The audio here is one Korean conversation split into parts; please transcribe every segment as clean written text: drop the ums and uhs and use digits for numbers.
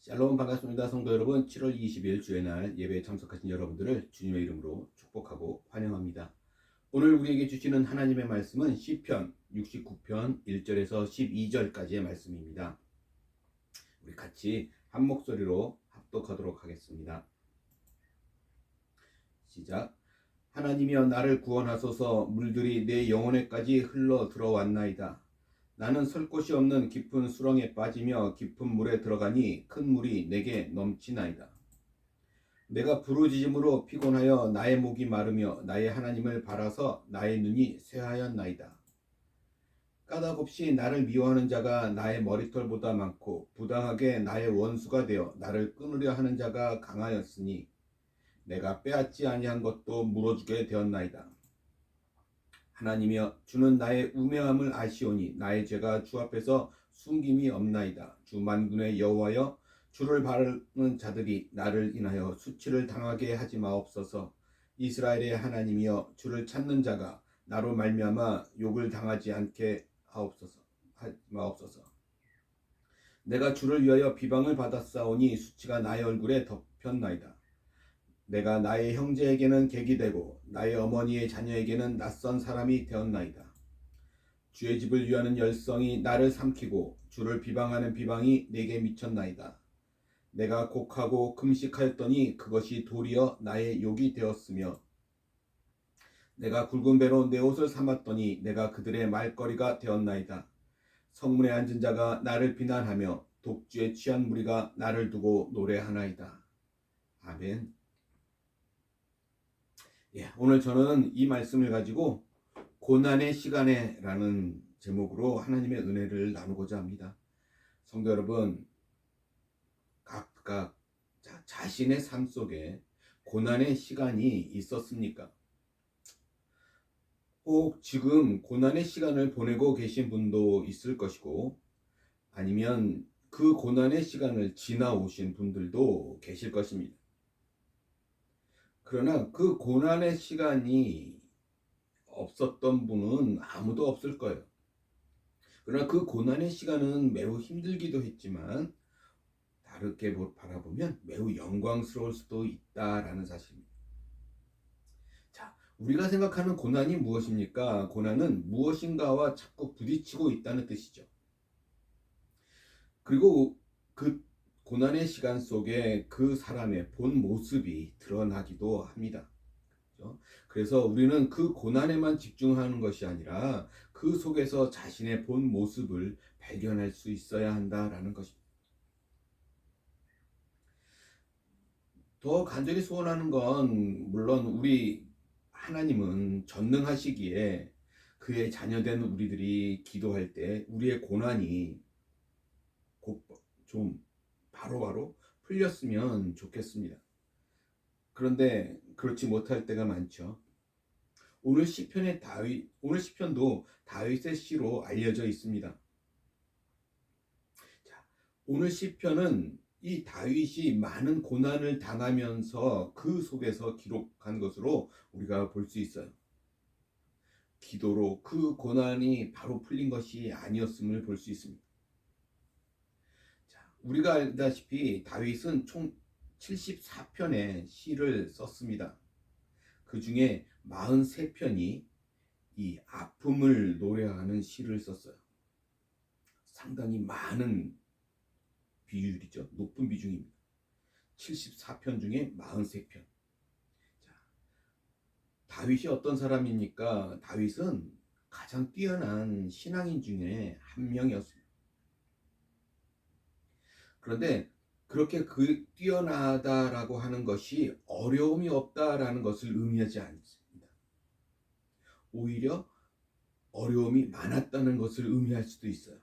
샬롬 반갑습니다. 성도 여러분, 7월 20일 주의 날 예배에 참석하신 여러분들을 주님의 이름으로 축복하고 환영합니다. 오늘 우리에게 주시는 하나님의 말씀은 시편 69편 1절에서 12절까지의 말씀입니다. 우리 같이 한 목소리로 합독하도록 하겠습니다. 시작. 하나님이여 나를 구원하소서. 물들이 내 영혼에까지 흘러 들어왔나이다. 나는 설 곳이 없는 깊은 수렁에 빠지며 깊은 물에 들어가니 큰 물이 내게 넘치나이다. 내가 부르짖음으로 피곤하여 나의 목이 마르며 나의 하나님을 바라서 나의 눈이 쇠하였나이다. 까닭없이 나를 미워하는 자가 나의 머리털보다 많고 부당하게 나의 원수가 되어 나를 끊으려 하는 자가 강하였으니 내가 빼앗지 아니한 것도 물어주게 되었나이다. 하나님이여 주는 나의 우매함을 아시오니 나의 죄가 주 앞에서 숨김이 없나이다. 주 만군의 여호와여 주를 바르는 자들이 나를 인하여 수치를 당하게 하지 마옵소서. 이스라엘의 하나님이여 주를 찾는 자가 나로 말미암아 욕을 당하지 않게 하옵소서. 하지 마옵소서. 내가 주를 위하여 비방을 받았사오니 수치가 나의 얼굴에 덮였나이다. 내가 나의 형제에게는 객이 되고 나의 어머니의 자녀에게는 낯선 사람이 되었나이다. 주의 집을 위하는 열성이 나를 삼키고 주를 비방하는 비방이 내게 미쳤나이다. 내가 곡하고 금식하였더니 그것이 도리어 나의 욕이 되었으며 내가 굵은 배로 내 옷을 삼았더니 내가 그들의 말거리가 되었나이다. 성문에 앉은 자가 나를 비난하며 독주에 취한 무리가 나를 두고 노래하나이다. 아멘. 오늘 저는 이 말씀을 가지고 고난의 시간에 라는 제목으로 하나님의 은혜를 나누고자 합니다. 성도 여러분, 각각 자신의 삶 속에 고난의 시간이 있었습니까? 혹 지금 고난의 시간을 보내고 계신 분도 있을 것이고 아니면 그 고난의 시간을 지나오신 분들도 계실 것입니다. 그러나 그 고난의 시간이 없었던 분은 아무도 없을 거예요. 그러나 그 고난의 시간은 매우 힘들기도 했지만 다르게 바라보면 매우 영광스러울 수도 있다라는 사실입니다. 자, 우리가 생각하는 고난이 무엇입니까? 고난은 무엇인가와 자꾸 부딪히고 있다는 뜻이죠. 그리고 그 고난의 시간 속에 그 사람의 본 모습이 드러나기도 합니다. 그래서 우리는 그 고난에만 집중하는 것이 아니라 그 속에서 자신의 본 모습을 발견할 수 있어야 한다라는 것입니다. 더 간절히 소원하는 건 물론 우리 하나님은 전능하시기에 그의 자녀된 우리들이 기도할 때 우리의 고난이 좀 바로바로 풀렸으면 좋겠습니다. 그런데 그렇지 못할 때가 많죠. 오늘 시편도 다윗의 시로 알려져 있습니다. 자, 오늘 시편은 이 다윗이 많은 고난을 당하면서 그 속에서 기록한 것으로 우리가 볼 수 있어요. 기도로 그 고난이 바로 풀린 것이 아니었음을 볼 수 있습니다. 자, 우리가 알다시피 다윗은 총 74편의 시를 썼습니다. 그 중에 43편이 이 아픔을 노래하는 시를 썼어요. 상당히 많은 비율이죠. 높은 비중입니다. 74편 중에 43편. 자, 다윗이 어떤 사람입니까? 다윗은 가장 뛰어난 신앙인 중에 한 명이었습니다. 그런데 그렇게 뛰어나다라고 하는 것이 어려움이 없다라는 것을 의미하지 않습니다. 오히려 어려움이 많았다는 것을 의미할 수도 있어요.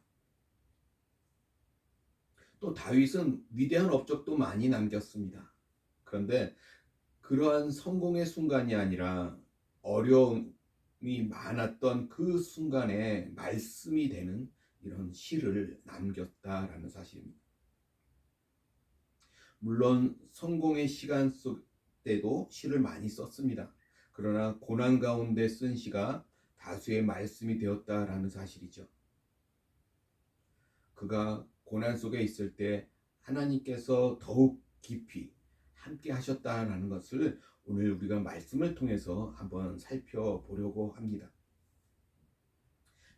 또 다윗은 위대한 업적도 많이 남겼습니다. 그런데 그러한 성공의 순간이 아니라 어려움이 많았던 그 순간에 말씀이 되는 이런 시를 남겼다라는 사실입니다. 물론 성공의 시간 속 때도 시를 많이 썼습니다. 그러나 고난 가운데 쓴 시가 다수의 말씀이 되었다라는 사실이죠. 그가 고난 속에 있을 때 하나님께서 더욱 깊이 함께 하셨다라는 것을 오늘 우리가 말씀을 통해서 한번 살펴보려고 합니다.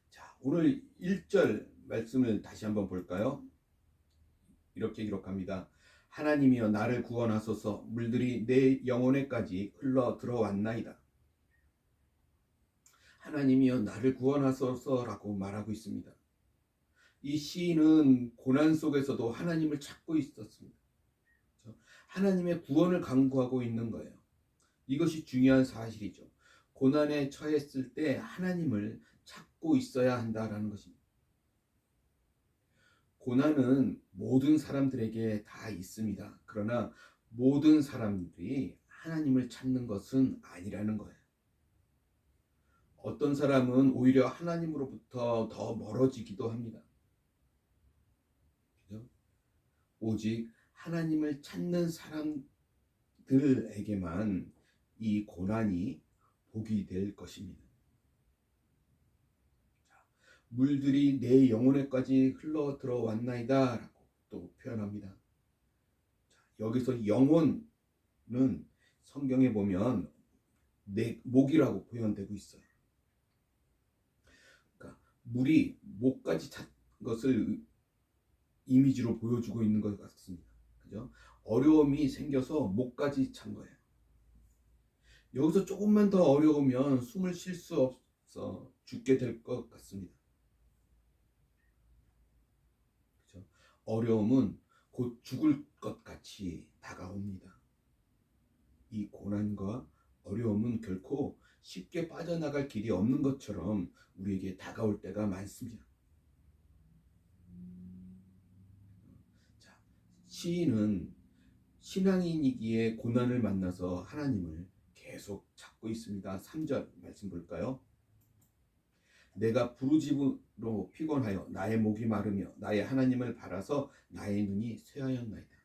자, 오늘 1절 말씀을 다시 한번 볼까요? 이렇게 기록합니다. 하나님이여 나를 구원하소서. 물들이 내 영혼에까지 흘러 들어왔나이다. 하나님이여 나를 구원하소서라고 말하고 있습니다. 이 시인은 고난 속에서도 하나님을 찾고 있었습니다. 하나님의 구원을 간구하고 있는 거예요. 이것이 중요한 사실이죠. 고난에 처했을 때 하나님을 찾고 있어야 한다라는 것입니다. 고난은 모든 사람들에게 다 있습니다. 그러나 모든 사람들이 하나님을 찾는 것은 아니라는 거예요. 어떤 사람은 오히려 하나님으로부터 더 멀어지기도 합니다. 그죠? 오직 하나님을 찾는 사람들에게만 이 고난이 복이 될 것입니다. 물들이 내 영혼에까지 흘러 들어왔나이다 라고 또 표현합니다. 여기서 영혼은 성경에 보면 내 목이라고 표현되고 있어요. 그러니까 물이 목까지 찬 것을 이미지로 보여주고 있는 것 같습니다. 그죠? 어려움이 생겨서 목까지 찬 거예요. 여기서 조금만 더 어려우면 숨을 쉴 수 없어 죽게 될 것 같습니다. 그죠? 어려움은 곧 죽을 것 같이 다가옵니다. 이 고난과 어려움은 결코 쉽게 빠져나갈 길이 없는 것처럼 우리에게 다가올 때가 많습니다. 자, 시인은 신앙인이기에 고난을 만나서 하나님을 계속 찾고 있습니다. 3절 말씀 볼까요? 내가 부르짖음으로 피곤하여 나의 목이 마르며 나의 하나님을 바라서 나의 눈이 쇠하였나이다.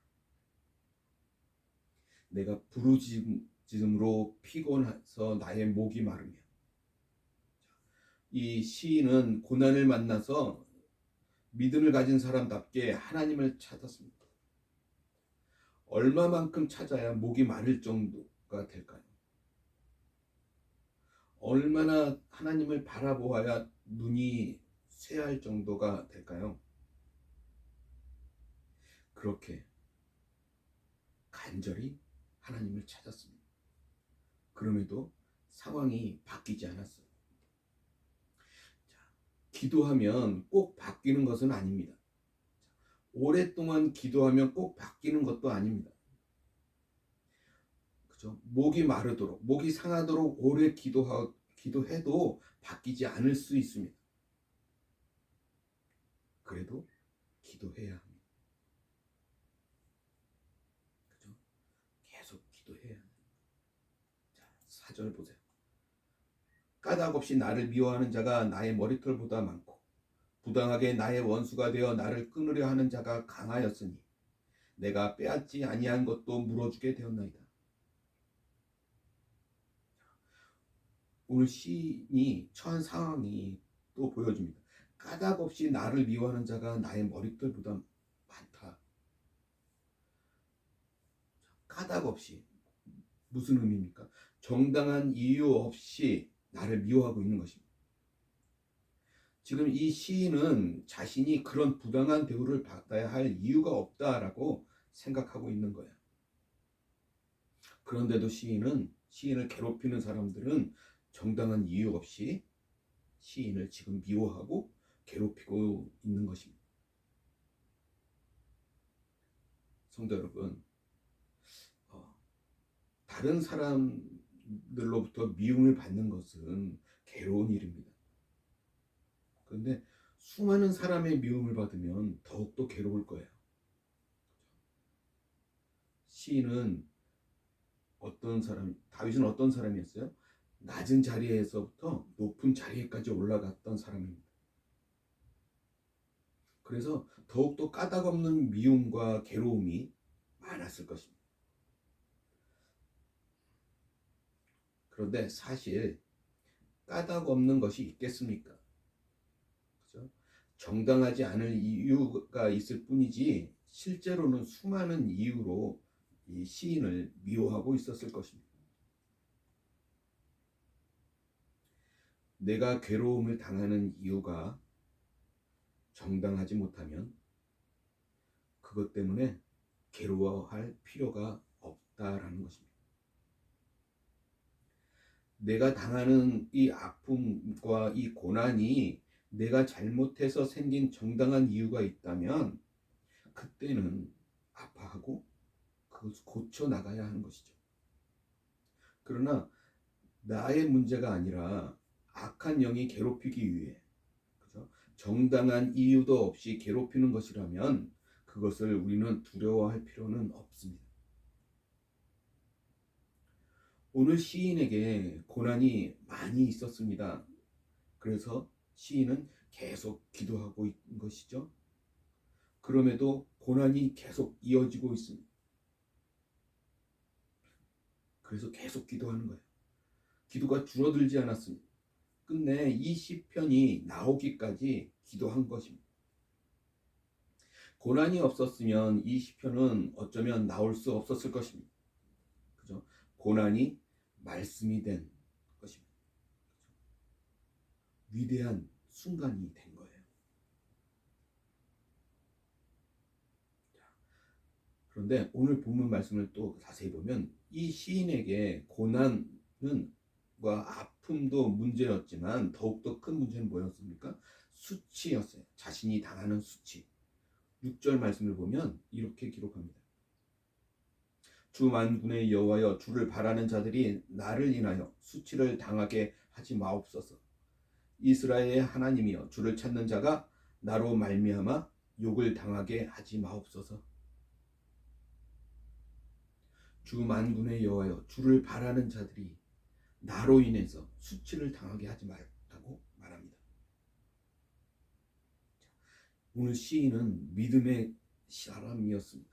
내가 부르짖음으로 피곤해서 나의 목이 마르며. 이 시인은 고난을 만나서 믿음을 가진 사람답게 하나님을 찾았습니다. 얼마만큼 찾아야 목이 마를 정도가 될까요? 얼마나 하나님을 바라보아야 눈이 쇠할 정도가 될까요? 그렇게 간절히 하나님을 찾았습니다. 그럼에도 상황이 바뀌지 않았어요. 자, 기도하면 꼭 바뀌는 것은 아닙니다. 오랫동안 기도하면 꼭 바뀌는 것도 아닙니다. 그죠? 목이 마르도록, 목이 상하도록 오래 기도해도 바뀌지 않을 수 있습니다. 그래도 기도해야 합니다. 그죠? 계속 기도해야 합니다. 자, 4절 보세요. 까닭없이 나를 미워하는 자가 나의 머리털보다 많고 부당하게 나의 원수가 되어 나를 끊으려 하는 자가 강하였으니 내가 빼앗지 아니한 것도 물어주게 되었나이다. 오늘 시인이 처한 상황이 또 보여줍니다. 까닭없이 나를 미워하는 자가 나의 머리털보다 많다. 까닭없이 무슨 의미입니까? 정당한 이유 없이 나를 미워하고 있는 것입니다. 지금 이 시인은 자신이 그런 부당한 대우를 받아야 할 이유가 없다라고 생각하고 있는 거예요. 그런데도 시인을 괴롭히는 사람들은 정당한 이유 없이 시인을 지금 미워하고 괴롭히고 있는 것입니다. 성도 여러분, 다른 사람들로부터 미움을 받는 것은 괴로운 일입니다. 그런데 수많은 사람의 미움을 받으면 더욱더 괴로울 거예요. 시인은 다윗은 어떤 사람이었어요? 낮은 자리에서부터 높은 자리에까지 올라갔던 사람입니다. 그래서 더욱더 까닭없는 미움과 괴로움이 많았을 것입니다. 그런데 사실 까닭 없는 것이 있겠습니까? 그렇죠? 정당하지 않을 이유가 있을 뿐이지 실제로는 수많은 이유로 이 시인을 미워하고 있었을 것입니다. 내가 괴로움을 당하는 이유가 정당하지 못하면 그것 때문에 괴로워할 필요가 없다라는 것입니다. 내가 당하는 이 아픔과 이 고난이 내가 잘못해서 생긴 정당한 이유가 있다면 그때는 아파하고 그것을 고쳐 나가야 하는 것이죠. 그러나 나의 문제가 아니라 악한 영이 괴롭히기 위해, 그죠? 정당한 이유도 없이 괴롭히는 것이라면 그것을 우리는 두려워할 필요는 없습니다. 오늘 시인에게 고난이 많이 있었습니다. 그래서 시인은 계속 기도하고 있는 것이죠. 그럼에도 고난이 계속 이어지고 있습니다. 그래서 계속 기도하는 거예요. 기도가 줄어들지 않았습니다. 끝내 이 시편이 나오기까지 기도한 것입니다. 고난이 없었으면 이 시편은 어쩌면 나올 수 없었을 것입니다. 그죠? 고난이 말씀이 된 것입니다. 위대한 순간이 된 거예요. 그런데 오늘 본문 말씀을 또 자세히 보면 이 시인에게 고난은 아픔도 문제였지만 더욱더 큰 문제는 뭐였습니까? 수치였어요. 자신이 당하는 수치. 6절 말씀을 보면 이렇게 기록합니다. 주 만군의 여호와여, 주를 바라는 자들이 나를 인하여 수치를 당하게 하지 마옵소서. 이스라엘의 하나님이여, 주를 찾는 자가 나로 말미암아 욕을 당하게 하지 마옵소서. 주 만군의 여호와여, 주를 바라는 자들이 나로 인해서 수치를 당하게 하지 말라고 말합니다. 오늘 시인은 믿음의 사람이었습니다.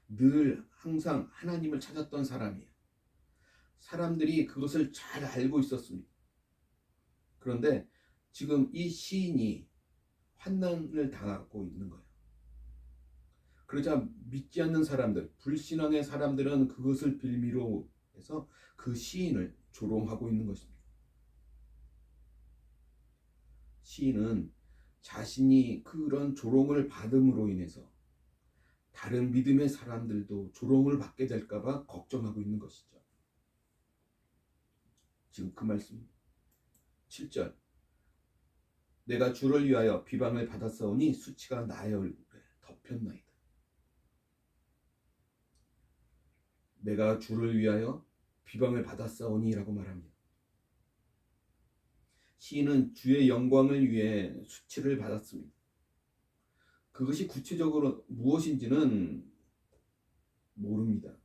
늘 항상 하나님을 찾았던 사람이에요. 사람들이 그것을 잘 알고 있었습니다. 그런데 지금 이 시인이 환난을 당하고 있는 거예요. 그러자 믿지 않는 사람들, 불신앙의 사람들은 그것을 빌미로 해서 그 시인을 조롱하고 있는 것입니다. 시인은 자신이 그런 조롱을 받음으로 인해서 다른 믿음의 사람들도 조롱을 받게 될까봐 걱정하고 있는 것이죠. 지금 그 말씀 7절, 내가 주를 위하여 비방을 받았사오니 수치가 나의 얼굴에 덮였나이다. 내가 주를 위하여 비방을 받았사오니 라고 말합니다. 시인은 주의 영광을 위해 수치를 받았습니다. 그것이 구체적으로 무엇인지는 모릅니다.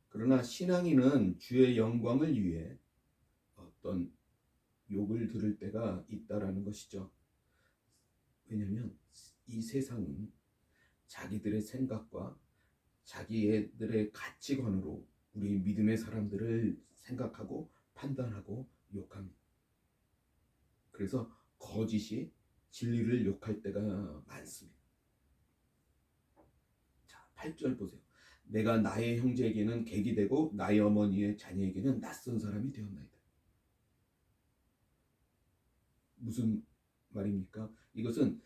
그러나 신앙인은 주의 영광을 위해 어떤 욕을 들을 때가 있다라는 것이죠. 왜냐하면 이 세상은 자기들의 생각과 자기들의 가치관으로 우리 믿음의 사람들을 생각하고 판단하고 욕합니다. 그래서 거짓이 진리를 욕할 때가 많습니다. 자, 8절 보세요. 내가 나의 형제에게는 객이 되고 나의 어머니의 자녀에게는 낯선 사람이 되었나이다. 무슨 말입니까? 이것은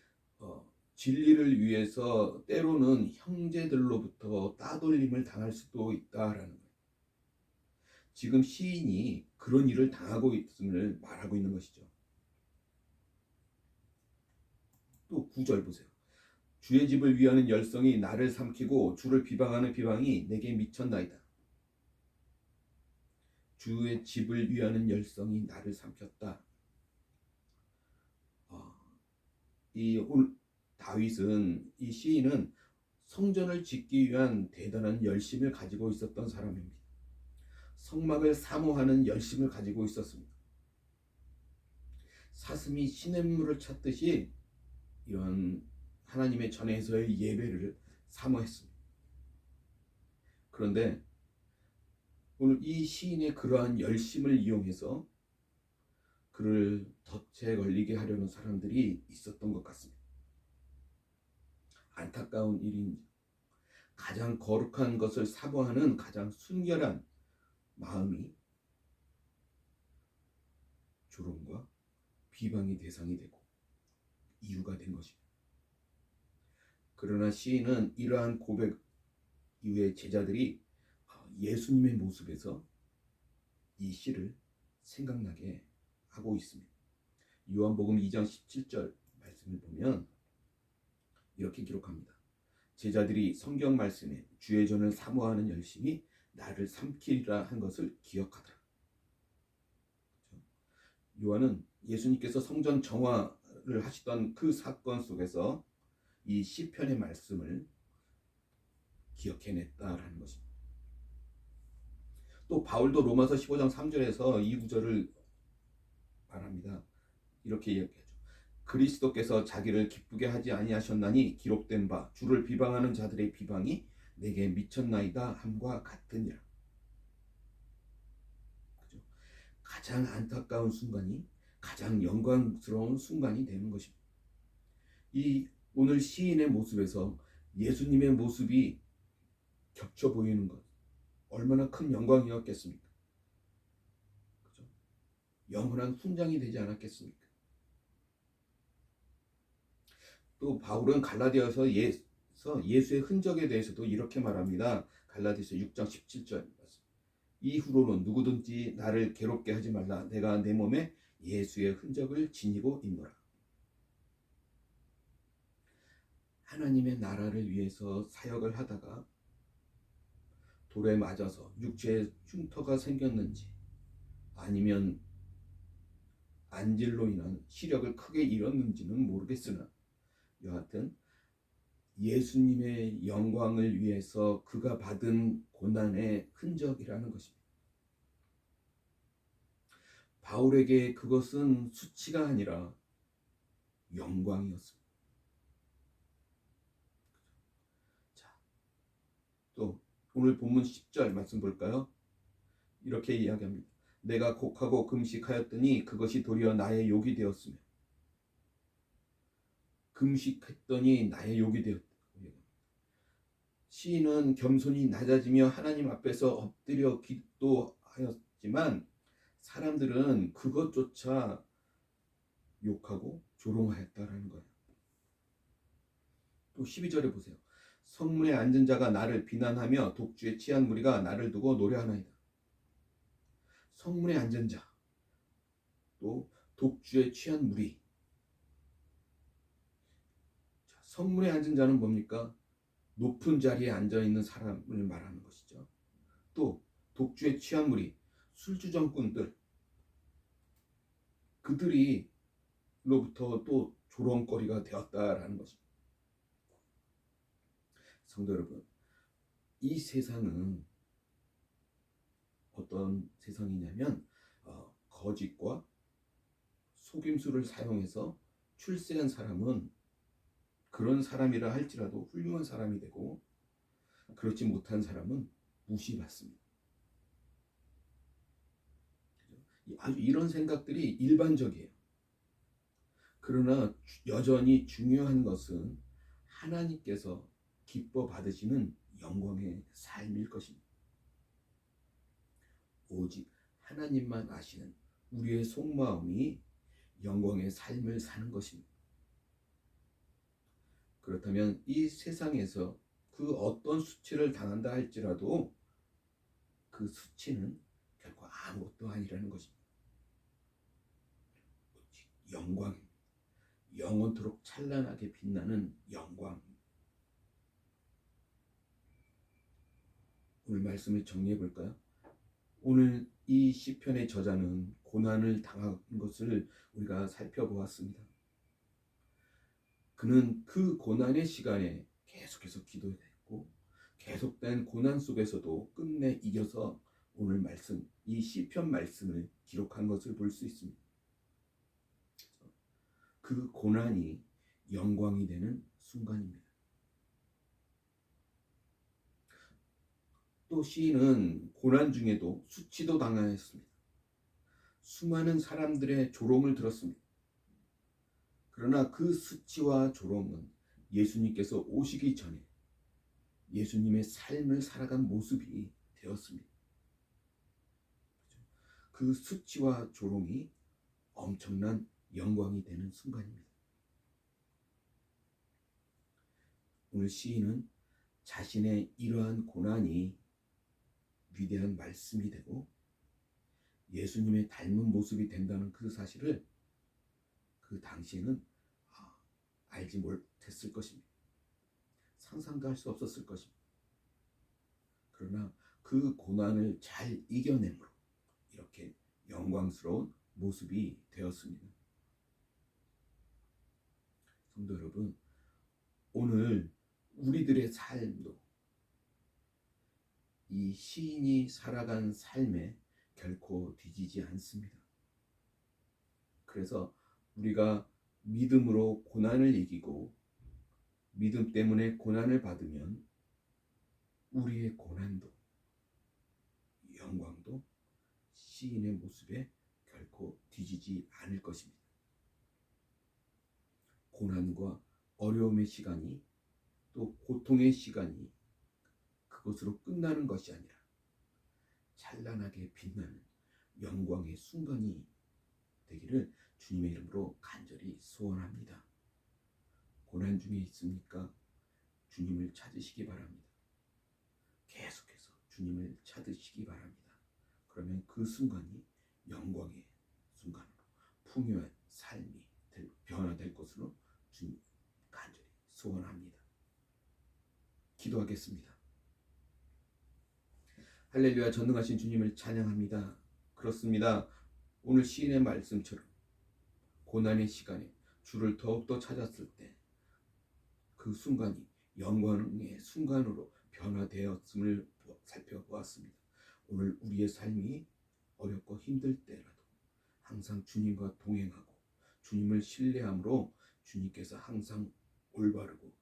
진리를 위해서 때로는 형제들로부터 따돌림을 당할 수도 있다라는 거예요. 지금 시인이 그런 일을 당하고 있음을 말하고 있는 것이죠. 또 9절 보세요. 주의 집을 위하는 열성이 나를 삼키고 주를 비방하는 비방이 내게 미쳤나이다. 주의 집을 위하는 열성이 나를 삼켰다. 다윗은, 이 시인은 성전을 짓기 위한 대단한 열심을 가지고 있었던 사람입니다. 성막을 사모하는 열심을 가지고 있었습니다. 사슴이 시냇물을 찾듯이 이런 하나님의 전에서의 예배를 사모했습니다. 그런데 오늘 이 시인의 그러한 열심을 이용해서 그를 덫에 걸리게 하려는 사람들이 있었던 것 같습니다. 안타까운 일인지, 가장 거룩한 것을 사모하는 가장 순결한 마음이 조롱과 비방의 대상이 되고 이유가 된 것입니다. 그러나 시인은 이러한 고백 이후에 제자들이 예수님의 모습에서 이 시를 생각나게 하고 있습니다. 요한복음 2장 17절 말씀을 보면 이렇게 기록합니다. 제자들이 성경 말씀에 주의 전을 사모하는 열심이 나를 삼키리라 한 것을 기억하더라. 요한은 예수님께서 성전 정화를 하시던 그 사건 속에서 이 시편의 말씀을 기억해냈다라는 것입니다. 또 바울도 로마서 15장 3절에서 이 구절을 말합니다. 이렇게 이야기하죠. 그리스도께서 자기를 기쁘게 하지 아니하셨나니 기록된 바 주를 비방하는 자들의 비방이 내게 미쳤나이다 함과 같으니라. 그죠? 가장 안타까운 순간이 가장 영광스러운 순간이 되는 것입니다. 이 오늘 시인의 모습에서 예수님의 모습이 겹쳐 보이는 것 얼마나 큰 영광이었겠습니까? 그죠? 영원한 훈장이 되지 않았겠습니까? 또 바울은 갈라디아서 예수의 흔적에 대해서도 이렇게 말합니다. 갈라디아서 6장 17절 이후로는 누구든지 나를 괴롭게 하지 말라. 내가 내 몸에 예수의 흔적을 지니고 있노라. 하나님의 나라를 위해서 사역을 하다가 돌에 맞아서 육체에 흉터가 생겼는지 아니면 안질로 인한 시력을 크게 잃었는지는 모르겠으나 여하튼 예수님의 영광을 위해서 그가 받은 고난의 흔적이라는 것입니다. 바울에게 그것은 수치가 아니라 영광이었습니다. 자, 또 오늘 본문 10절 말씀 볼까요? 이렇게 이야기합니다. 내가 곡하고 금식하였더니 그것이 도리어 나의 욕이 되었으며 금식했더니 나의 욕이 되었다. 시인은 겸손히 낮아지며 하나님 앞에서 엎드려 기도하였지만 사람들은 그것조차 욕하고 조롱하였다라는 거예요. 또 12절에 보세요. 성문에 앉은 자가 나를 비난하며 독주에 취한 무리가 나를 두고 노래하나이다. 성문에 앉은 자, 또 독주에 취한 무리. 자, 성문에 앉은 자는 뭡니까? 높은 자리에 앉아있는 사람을 말하는 것이죠. 또 독주에 취한 무리, 술주정꾼들, 그들이로부터 또 조롱거리가 되었다라는 것입니다. 성도 여러분, 이 세상은 어떤 세상이냐면 거짓과 속임수를 사용해서 출세한 사람은 그런 사람이라 할지라도 훌륭한 사람이 되고 그렇지 못한 사람은 무시받습니다. 아주 이런 생각들이 일반적이에요. 그러나 여전히 중요한 것은 하나님께서 기뻐 받으시는 영광의 삶일 것입니다. 오직 하나님만 아시는 우리의 속마음이 영광의 삶을 사는 것입니다. 그렇다면 이 세상에서 그 어떤 수치를 당한다 할지라도 그 수치는 결코 아무것도 아니라는 것입니다. 오직 영광입니다. 영원토록 찬란하게 빛나는 영광. 오늘 말씀을 정리해 볼까요? 오늘 이 시편의 저자는 고난을 당한 것을 우리가 살펴보았습니다. 그는 그 고난의 시간에 계속해서 기도했고 계속된 고난 속에서도 끝내 이겨서 오늘 말씀, 이 시편 말씀을 기록한 것을 볼 수 있습니다. 그 고난이 영광이 되는 순간입니다. 또 시인은 고난 중에도 수치도 당하였습니다. 수많은 사람들의 조롱을 들었습니다. 그러나 그 수치와 조롱은 예수님께서 오시기 전에 예수님의 삶을 살아간 모습이 되었습니다. 그 수치와 조롱이 엄청난 영광이 되는 순간입니다. 오늘 시인은 자신의 이러한 고난이 위대한 말씀이 되고 예수님의 닮은 모습이 된다는 그 사실을 그 당시에는 알지 못했을 것입니다. 상상도 할 수 없었을 것입니다. 그러나 그 고난을 잘 이겨내므로 이렇게 영광스러운 모습이 되었습니다. 성도 여러분, 오늘 우리들의 삶도 이 시인이 살아간 삶에 결코 뒤지지 않습니다. 그래서 우리가 믿음으로 고난을 이기고 믿음 때문에 고난을 받으면 우리의 고난도 영광도 시인의 모습에 결코 뒤지지 않을 것입니다. 고난과 어려움의 시간이 또 고통의 시간이 그것으로 끝나는 것이 아니라 찬란하게 빛나는 영광의 순간이 되기를 주님의 이름으로 간절히 소원합니다. 고난 중에 있습니까? 주님을 찾으시기 바랍니다. 계속해서 주님을 찾으시기 바랍니다. 그러면 그 순간이 영광의 순간으로 풍요한 삶이 변화될 것으로 주님 간절히 소원합니다. 기도하겠습니다. 할렐루야, 전능하신 주님을 찬양합니다. 그렇습니다. 오늘 시인의 말씀처럼 고난의 시간에 주를 더욱더 찾았을 때 그 순간이 영광의 순간으로 변화되었음을 살펴보았습니다. 오늘 우리의 삶이 어렵고 힘들 때라도 항상 주님과 동행하고 주님을 신뢰함으로 주님께서 항상 올바르고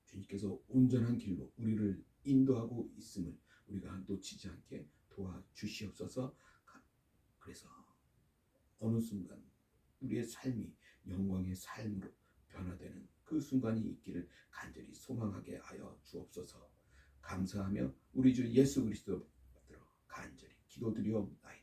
주님께서 온전한 길로 우리를 인도하고 있음을 우리가 놓치지 않게 도와주시옵소서. 그래서 어느 순간 우리의 삶이 영광의 삶으로 변화되는 그 순간이 있기를 간절히 소망하게 하여 주옵소서. 감사하며 우리 주 예수 그리스도 받들어 간절히 기도드리옵나이다.